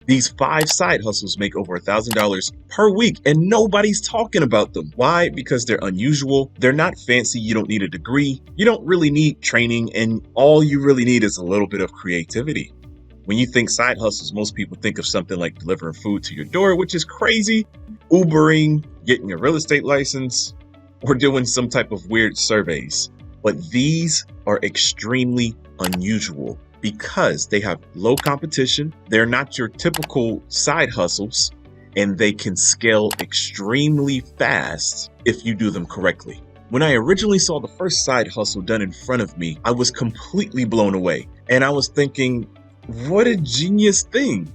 These 5 side hustles make over $1,000 per week and nobody's talking about them. Why? Because they're unusual. They're not fancy. You don't need a degree. You don't really need training, and all you really need is a little bit of creativity. When you think side hustles, most people think of something like delivering food to your door, which is crazy, Ubering, getting a real estate license, or doing some type of weird surveys. But these are extremely unusual because they have low competition. They're not your typical side hustles, and they can scale extremely fast if you do them correctly. When I originally saw the first side hustle done in front of me, I was completely blown away. And I was thinking, what a genius thing.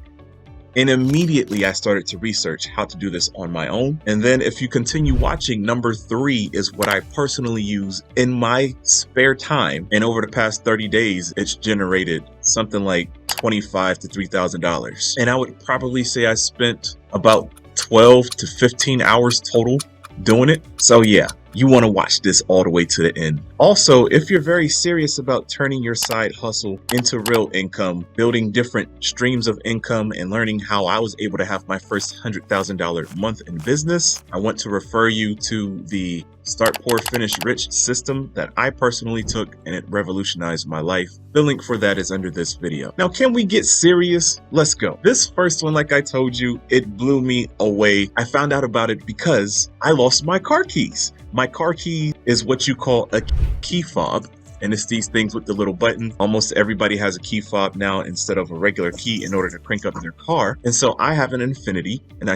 And immediately I started to research how to do this on my own. And then if you continue watching, number 3 is what I personally use in my spare time. And over the past 30 days, it's generated something like $25,000 to $3,000. And I would probably say I spent about 12 to 15 hours total doing it. So yeah, you want to watch this all the way to the end. Also, if you're very serious about turning your side hustle into real income, building different streams of income, and learning how I was able to have my first $100,000 month in business, I want to refer you to the Start Poor, Finish Rich system that I personally took, and it revolutionized my life. The link for that is under this video. Now, can we get serious? Let's go. This first one, like I told you, it blew me away. I found out about it because I lost my car keys. My car key is what you call a key fob, and it's these things with the little button. Almost everybody has a key fob now instead of a regular key in order to crank up their car. And so I have an Infiniti, and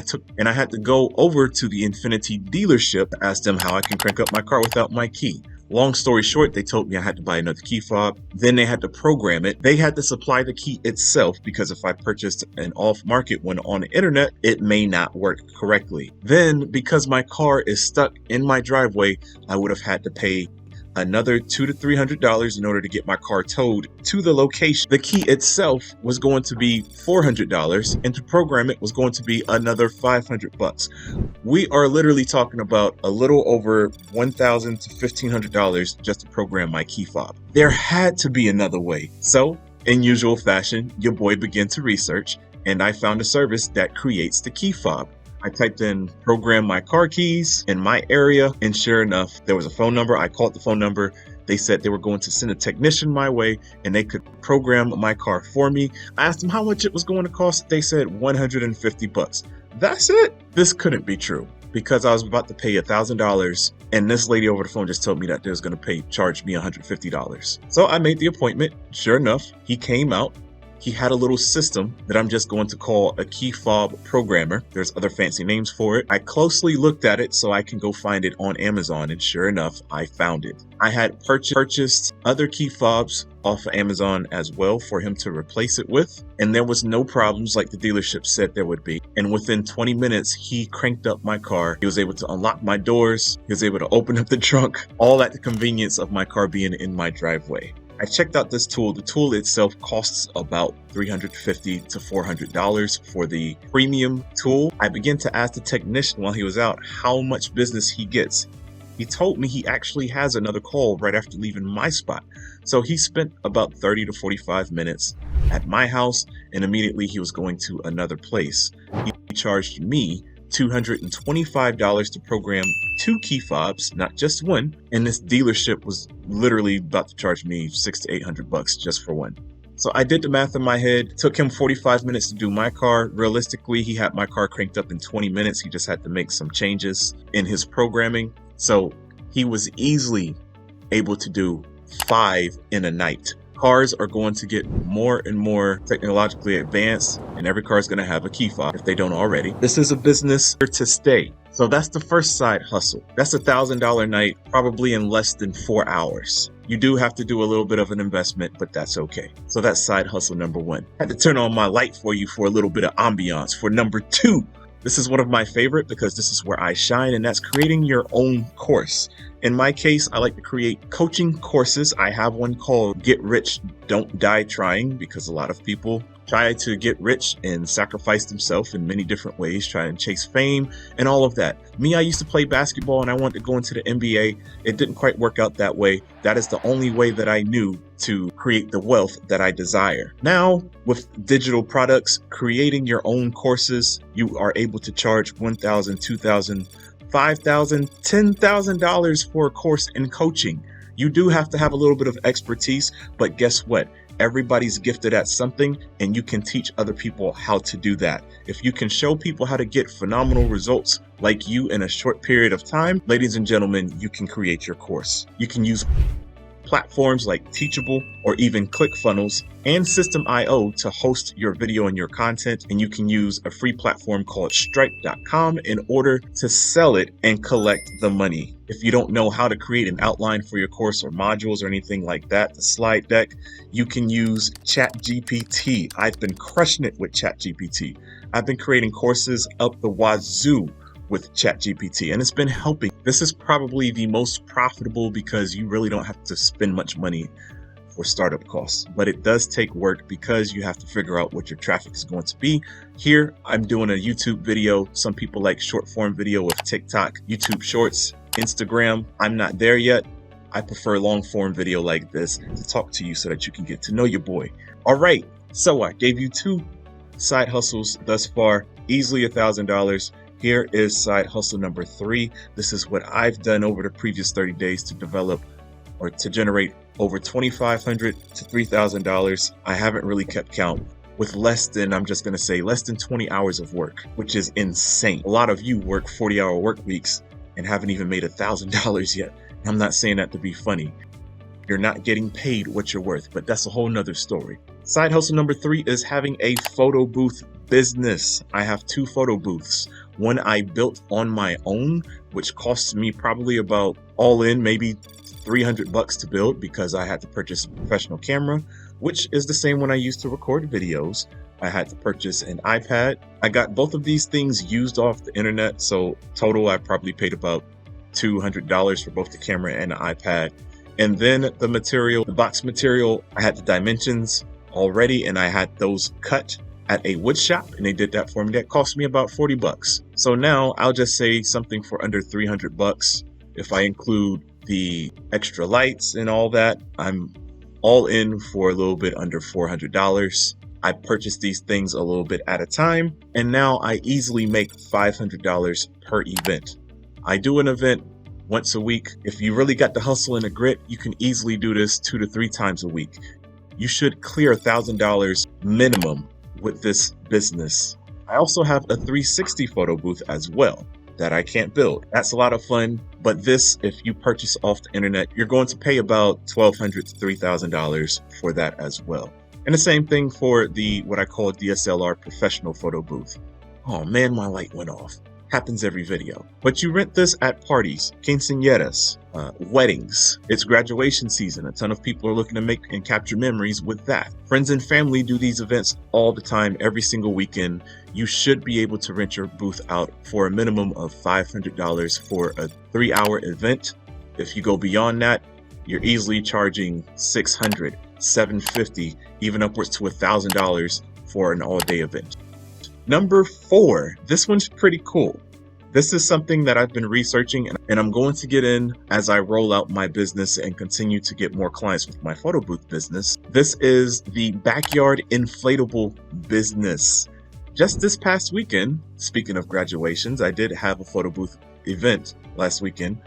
I had to go over to the Infiniti dealership to ask them how I can crank up my car without my key. Long story short, they told me I had to buy another key fob. Then they had to program it. They had to supply the key itself because if I purchased an off-market one on the internet, it may not work correctly. Then, because my car is stuck in my driveway, I would have had to pay another $200 to $300 in order to get my car towed to the location. The key itself was going to be $400, and to program it was going to be another $500. We are literally talking about a little over $1,000 to $1,500 just to program my key fob. There had to be another way. So, in usual fashion, your boy began to research, and I found a service that creates the key fob. I typed in program my car keys in my area, and sure enough, there was a phone number. I called the phone number. They said they were going to send a technician my way and they could program my car for me. I asked them how much it was going to cost. They said $150. That's it. This couldn't be true because I was about to pay $1,000, and this lady over the phone just told me that they was going to charge me $150. So I made the appointment. Sure enough, he came out. He had a little system that I'm just going to call a key fob programmer. There's other fancy names for it. I closely looked at it so I can go find it on Amazon, and sure enough, I found it. I had purchased other key fobs off of Amazon as well for him to replace it with, and there was no problems like the dealership said there would be. And within 20 minutes, he cranked up my car. He was able to unlock my doors. He was able to open up the trunk, all at the convenience of my car being in my driveway. I checked out this tool. The tool itself costs about $350 to $400 for the premium tool. I began to ask the technician while he was out how much business he gets. He told me he actually has another call right after leaving my spot. So he spent about 30 to 45 minutes at my house, and immediately he was going to another place. He charged me $225 to program 2 key fobs, not just one, and this dealership was literally about to charge me $600 to $800 just for one. So I did the math in my head. It took him 45 minutes to do my car. Realistically, he had my car cranked up in 20 minutes. He just had to make some changes in his programming. So he was easily able to do 5 in a night. Cars are going to get more and more technologically advanced, and every car is going to have a key fob if they don't already. This is a business here to stay. So that's the first side hustle. That's $1,000 night, probably in less than 4 hours. You do have to do a little bit of an investment, but that's okay. So that's side hustle number 1. I had to turn on my light for you for a little bit of ambiance. For number 2, this is one of my favorite because this is where I shine, and that's creating your own course. In my case, I like to create coaching courses. I have one called Get Rich, Don't Die Trying, because a lot of people try to get rich and sacrifice themselves in many different ways, try and chase fame and all of that. Me, I used to play basketball and I wanted to go into the NBA. It didn't quite work out that way. That is the only way that I knew to create the wealth that I desire. Now, with digital products, creating your own courses, you are able to charge $1,000, $2,000, $5,000, $10,000 for a course in coaching. You do have to have a little bit of expertise, but guess what? Everybody's gifted at something, and you can teach other people how to do that. If you can show people how to get phenomenal results like you in a short period of time, ladies and gentlemen, you can create your course. You can use platforms like Teachable or even ClickFunnels and System.io to host your video and your content, and you can use a free platform called Stripe.com in order to sell it and collect the money. If you don't know how to create an outline for your course or modules or anything like that, the slide deck, you can use ChatGPT. I've been crushing it with ChatGPT. I've been creating courses up the wazoo with ChatGPT, and it's been helping. This is probably the most profitable because you really don't have to spend much money for startup costs, but it does take work because you have to figure out what your traffic is going to be. Here, I'm doing a YouTube video. Some people like short form video with TikTok, YouTube Shorts, Instagram. I'm not there yet. I prefer long form video like this to talk to you so that you can get to know your boy. All right, so I gave you 2 side hustles thus far, easily $1,000. Here is side hustle number 3. This is what I've done over the previous 30 days to develop or to generate over $2,500 to $3,000. I haven't really kept count, with less than 20 hours of work, which is insane. A lot of you work 40-hour work weeks and haven't even made $1,000 yet. I'm not saying that to be funny. You're not getting paid what you're worth, but that's a whole nother story. Side hustle number 3 is having a photo booth business. I have 2 photo booths. One I built on my own, which cost me probably about all in maybe $300 to build because I had to purchase a professional camera, which is the same one I used to record videos. I had to purchase an iPad. I got both of these things used off the internet, so total I probably paid about $200 for both the camera and the iPad. And then the material, the box material, I had the dimensions already and I had those cut at a wood shop and they did that for me. That cost me about $40. So now I'll just say something for under $300. If I include the extra lights and all that, I'm all in for a little bit under $400. I purchased these things a little bit at a time, and now I easily make $500 per event. I do an event once a week. If you really got the hustle and the grit, you can easily do this 2 to 3 times a week. You should clear $1,000 minimum with this business. I also have a 360 photo booth as well that I can't build. That's a lot of fun, but this, if you purchase off the internet, you're going to pay about $1,200 to $3,000 for that as well. And the same thing for the what I call DSLR professional photo booth. Oh man, my light went off. Happens every video. But you rent this at parties, quinceañeras, weddings. It's graduation season. A ton of people are looking to make and capture memories with that. Friends and family do these events all the time, every single weekend. You should be able to rent your booth out for a minimum of $500 for a 3-hour event. If you go beyond that, you're easily charging $600, $750, even upwards to $1,000 for an all-day event. Number 4, this one's pretty cool. This is something that I've been researching and I'm going to get in as I roll out my business and continue to get more clients with my photo booth business. This is the backyard inflatable business. Just this past weekend, speaking of graduations, I did have a photo booth event last weekend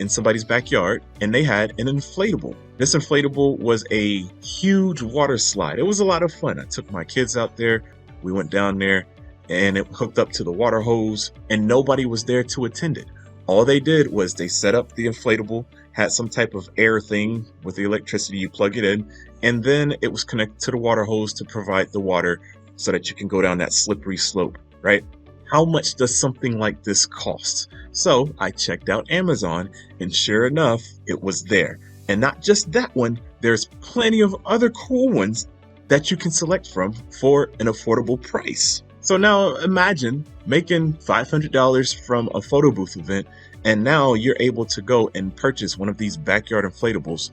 in somebody's backyard, and they had an inflatable. This inflatable was a huge water slide. It was a lot of fun. I took my kids out there. We went down there and it hooked up to the water hose and nobody was there to attend it. All they did was they set up the inflatable, had some type of air thing with the electricity, you plug it in, and then it was connected to the water hose to provide the water so that you can go down that slippery slope, right? How much does something like this cost? So I checked out Amazon and sure enough, it was there. And not just that one, there's plenty of other cool ones that you can select from for an affordable price. So now imagine making $500 from a photo booth event, and now you're able to go and purchase one of these backyard inflatables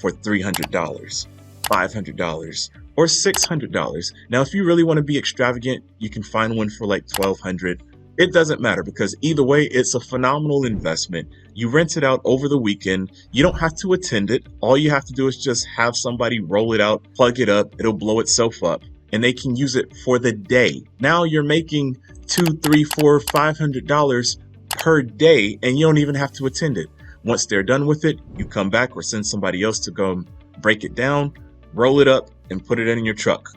for $300, $500, or $600. Now, if you really want to be extravagant, you can find one for like $1,200. It doesn't matter because either way, it's a phenomenal investment. You rent it out over the weekend. You don't have to attend it. All you have to do is just have somebody roll it out, plug it up, it'll blow itself up, and they can use it for the day. Now you're making $200, $300, $400, $500 per day, and you don't even have to attend it. Once they're done with it, you come back or send somebody else to go break it down, roll it up, and put it in your truck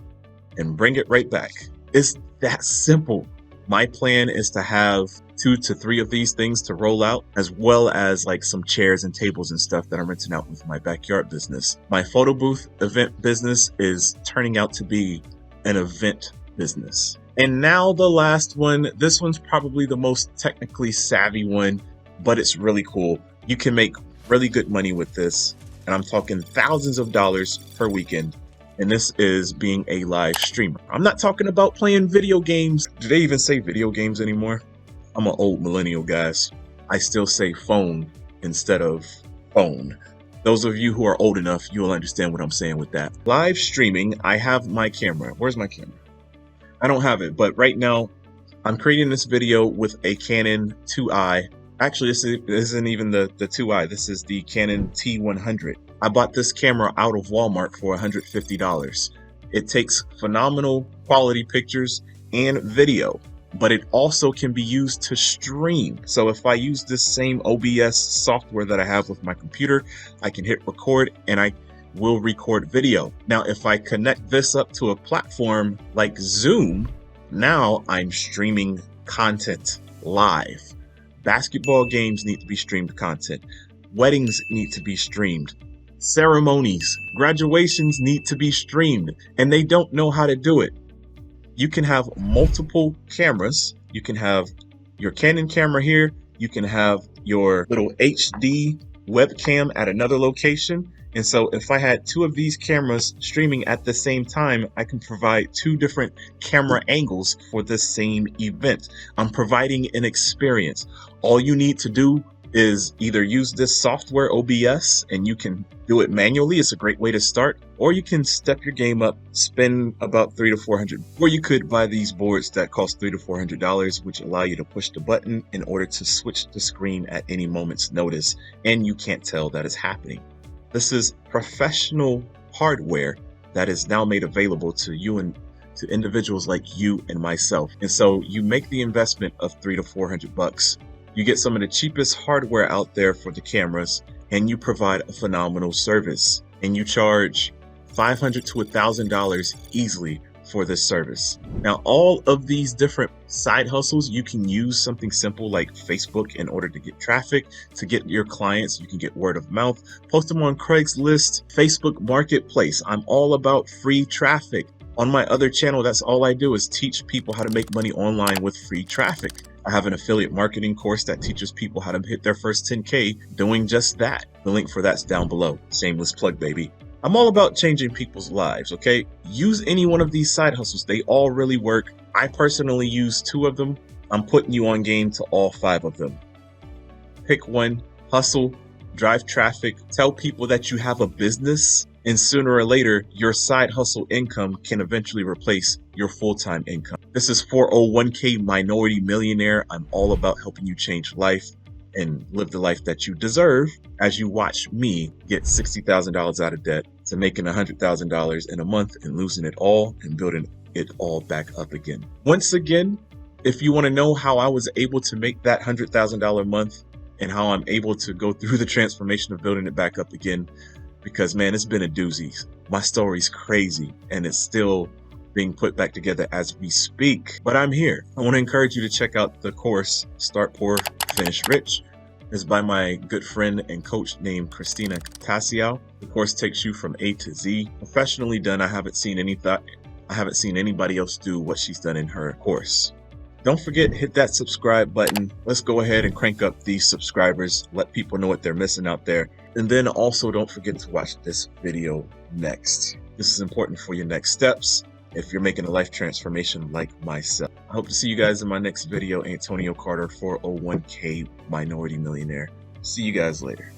and bring it right back. It's that simple. My plan is to have 2 to 3 of these things to roll out, as well as like some chairs and tables and stuff that I'm renting out with my backyard business. My photo booth event business is turning out to be an event business. And now the last one. This one's probably the most technically savvy one, but it's really cool. You can make really good money with this, and I'm talking thousands of dollars per weekend. And this is being a live streamer. I'm not talking about playing video games. Do they even say video games anymore? I'm an old millennial, guys. I still say phone instead of phone. Those of you who are old enough, you'll understand what I'm saying with that. Live streaming, I have my camera. Where's my camera? I don't have it, but right now I'm creating this video with a Canon 2i. Actually, this isn't even the 2i. This is the Canon T100. I bought this camera out of Walmart for $150. It takes phenomenal quality pictures and video, but it also can be used to stream. So if I use this same OBS software that I have with my computer, I can hit record and I will record video. Now, if I connect this up to a platform like Zoom, now I'm streaming content live. Basketball games need to be streamed content. Weddings need to be streamed. Ceremonies, graduations need to be streamed, and they don't know how to do it. You can have multiple cameras. You can have your Canon camera here. You can have your little HD webcam at another location. And so if I had 2 of these cameras streaming at the same time, I can provide 2 different camera angles for the same event. I'm providing an experience. All you need to do is either use this software OBS, and you can do it manually. It's a great way to start, or you can step your game up, spend about $300 to $400, or you could buy these boards that cost $300 to $400, which allow you to push the button in order to switch the screen at any moment's notice, and you can't tell that it's happening. This is professional hardware that is now made available to you and to individuals like you and myself. And so you make the investment of $300 to $400. You get some of the cheapest hardware out there for the cameras, and you provide a phenomenal service. And you charge $500 to $1,000 easily for this service. Now, all of these different side hustles, you can use something simple like Facebook in order to get traffic, to get your clients. You can get word of mouth, post them on Craigslist, Facebook Marketplace. I'm all about free traffic. On my other channel, that's all I do is teach people how to make money online with free traffic. I have an affiliate marketing course that teaches people how to hit their first 10K doing just that. The link for that's down below. Shameless plug, baby. I'm all about changing people's lives, okay? Use any one of these side hustles. They all really work. I personally use 2 of them. I'm putting you on game to all 5 of them. Pick one, hustle, drive traffic, tell people that you have a business, and sooner or later, your side hustle income can eventually replace your full-time income. This is 401k Minority Millionaire. I'm all about helping you change life and live the life that you deserve as you watch me get $60,000 out of debt to making $100,000 in a month and losing it all and building it all back up again. Once again, if you want to know how I was able to make that $100,000 month and how I'm able to go through the transformation of building it back up again, because man, it's been a doozy. My story's crazy and it's still being put back together as we speak, but I'm here. I want to encourage you to check out the course, Start Poor, Finish Rich. It's by my good friend and coach named Christina Tassiao. The course takes you from A to Z. Professionally done. I haven't seen anybody else do what she's done in her course. Don't forget, hit that subscribe button. Let's go ahead and crank up these subscribers. Let people know what they're missing out there. And then also don't forget to watch this video next. This is important for your next steps if you're making a life transformation like myself. I hope to see you guys in my next video. Antonio Carter, 401k Minority Millionaire. See you guys later.